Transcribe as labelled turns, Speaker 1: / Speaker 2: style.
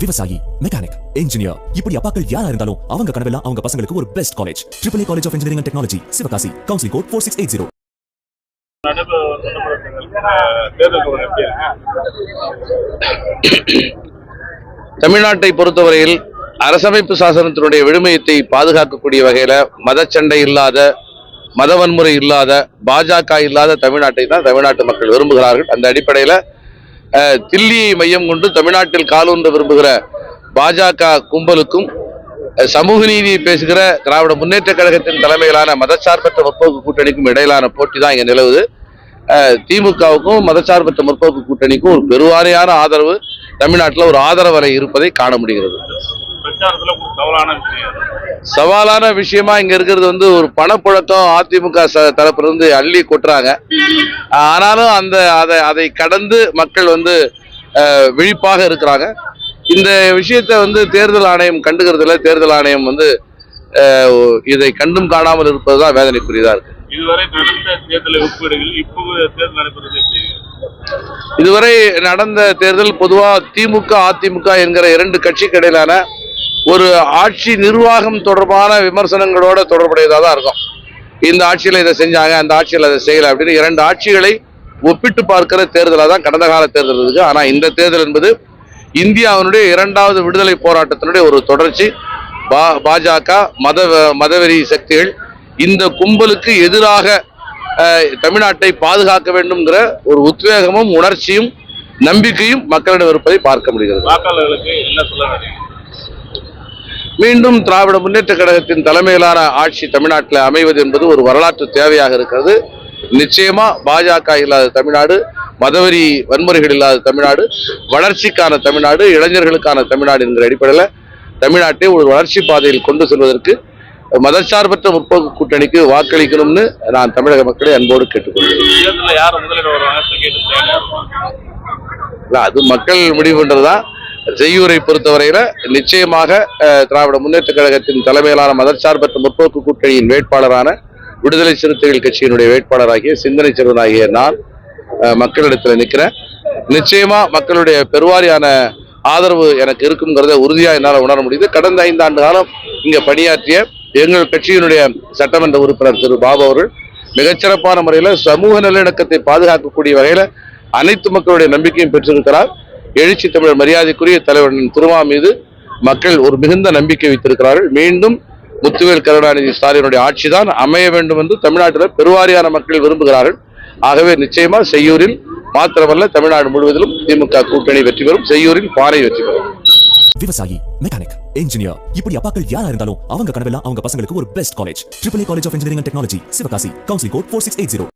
Speaker 1: விவசாயி, mechanic, engineer, இப்படி அப்பாக்கள் யாரா இருந்தாலும் அவங்க கனவெல்லாம் அவங்க பசங்களுக்கு ஒரு best college. AAA college of engineering and technology, Sivakasi. Counselling code 4680.
Speaker 2: தமிழ்நாட்டை பொறுத்தவரையில் அரசமைப்பு சாசனத்தினுடைய விழுமியத்தை பாதுகாக்கக்கூடிய வகையில மதச்சண்டை இல்லாத, மத வன்முறை இல்லாத, பாஜக இல்லாத தமிழ்நாட்டை தான் தமிழ்நாட்டு மக்கள் விரும்புகிறார்கள். அந்த அடிப்படையில் தில்லியை மையம் கொண்டு தமிழ்நாட்டில் காலூன்ற விரும்புகிற பாஜக கும்பலுக்கும் சமூக நீதியை பேசுகிற திராவிட முன்னேற்ற கழகத்தின் தலைமையிலான மதச்சார்பற்ற முற்போக்கு கூட்டணிக்கும் இடையிலான போட்டி தான் இங்கே நிலவுது. திமுகவுக்கும் மதச்சார்பற்ற முற்போக்கு கூட்டணிக்கும் ஒரு பெருவாரியான ஆதரவு தமிழ்நாட்டில் ஒரு ஆதரவு அலை இருப்பதை காண முடிகிறது. சவாலான விஷயமா இங்க இருக்கிறது ஒரு பணப்புழக்கம் அதிமுக தரப்பிலிருந்து அள்ளி கொட்டுறாங்க. ஆனாலும் அதை கடந்து மக்கள் விழிப்பாக இருக்கிறாங்க. இந்த விஷயத்தை தேர்தல் ஆணையம் கண்டுகிறதுல, தேர்தல் ஆணையம் இதை கண்டும் காணாமல் இருப்பதுதான் வேதனைக்குரியதா இருக்கு. இதுவரை நடந்த தேர்தல் பொதுவா திமுக அதிமுக என்கிற இரண்டு கட்சிக்கு இடையிலான ஒரு ஆட்சி நிர்வாகம் தொடர்பான விமர்சனங்களோட தொடர்புடையதாக தான் இருக்கும். இந்த ஆட்சியில இதை செஞ்சாங்க, அந்த ஆட்சியில் அதை செய்யல அப்படின்னு இரண்டு ஆட்சிகளை ஒப்பிட்டு பார்க்கிற தேர்தலாக தான் கடந்த கால தேர்தல் இருக்கு. ஆனா இந்த தேர்தல் என்பது இந்தியாவினுடைய இரண்டாவது விடுதலை போராட்டத்தினுடைய ஒரு தொடர்ச்சி. பாஜக மதவெறி சக்திகள் இந்த கும்பலுக்கு எதிராக தமிழ்நாட்டை பாதுகாக்க வேண்டும்ங்கிற ஒரு உத்வேகமும் உணர்ச்சியும் நம்பிக்கையும் மக்களிடம் இருப்பதை பார்க்க முடிகிறது. மீண்டும் திராவிட முன்னேற்ற கழகத்தின் தலைமையிலான ஆட்சி தமிழ்நாட்டில் அமைவது என்பது ஒரு வரலாற்று தேவையாக இருக்கிறது. நிச்சயமா பாஜக இல்லாத தமிழ்நாடு, மதவெறி வன்முறைகள் இல்லாத தமிழ்நாடு, வளர்ச்சிக்கான தமிழ்நாடு, இளைஞர்களுக்கான தமிழ்நாடு என்கிற அடிப்படையில் தமிழ்நாட்டை ஒரு வளர்ச்சி பாதையில் கொண்டு செல்வதற்கு மதச்சார்பற்ற முற்போக்கு கூட்டணிக்கு வாக்களிக்கணும்னு நான் தமிழக மக்களை அன்போடு கேட்டுக்கொள்கிறேன். அது மக்கள் முடிவு பண்றதுதான். செய்யூரை பொறுத்தவரையில நிச்சயமாக திராவிட முன்னேற்ற கழகத்தின் தலைமையிலான மதச்சார்பற்ற முற்போக்கு கூட்டணியின் வேட்பாளரான விடுதலை சிறுத்தைகள் கட்சியினுடைய வேட்பாளராகிய சிந்தனை செல்வனாகிய நான் மக்களிடத்தில் நிற்கிறேன். நிச்சயமா மக்களுடைய பெருவாரியான ஆதரவு எனக்கு இருக்குங்கிறத உறுதியா என்னால் உணர முடியுது. கடந்த 5 ஆண்டு காலம் இங்க பணியாற்றிய எங்கள் கட்சியினுடைய சட்டமன்ற உறுப்பினர் திரு பாபு அவர்கள் மிகச்சிறப்பான முறையில் சமூக நல்லிணக்கத்தை பாதுகாக்கக்கூடிய வகையில அனைத்து மக்களுடைய நம்பிக்கையும் பெற்றிருக்கிறார். எழுச்சி தமிழர் மரியாதைக்குரிய தலைவரின் திருமா மீது மக்கள் ஒரு மிகுந்த நம்பிக்கை வைத்திருக்கிறார்கள். மீண்டும் முத்துவேல் கருணாநிதி ஸ்டாலினுடைய ஆட்சிதான் அமைய வேண்டும் என்று தமிழ்நாட்டில் பெருவாரியான மக்கள் விரும்புகிறார்கள். ஆகவே நிச்சயமா செய்யூரில் மாத்திரமல்ல தமிழ்நாடு முழுவதிலும் திமுக கூட்டணி வெற்றி பெறும். செய்யூரில் பானை வெற்றி பெறும்.
Speaker 1: விவசாயி, மெக்கானிக், இன்ஜினியர், இப்படி அப்பாக்கள் யாரா இருந்தாலும் அவங்க கனவெல்லாம் அவங்க பசங்களுக்கு ஒரு best college. AAA college of engineering and technology, Sivakasi. Counselling code 4680.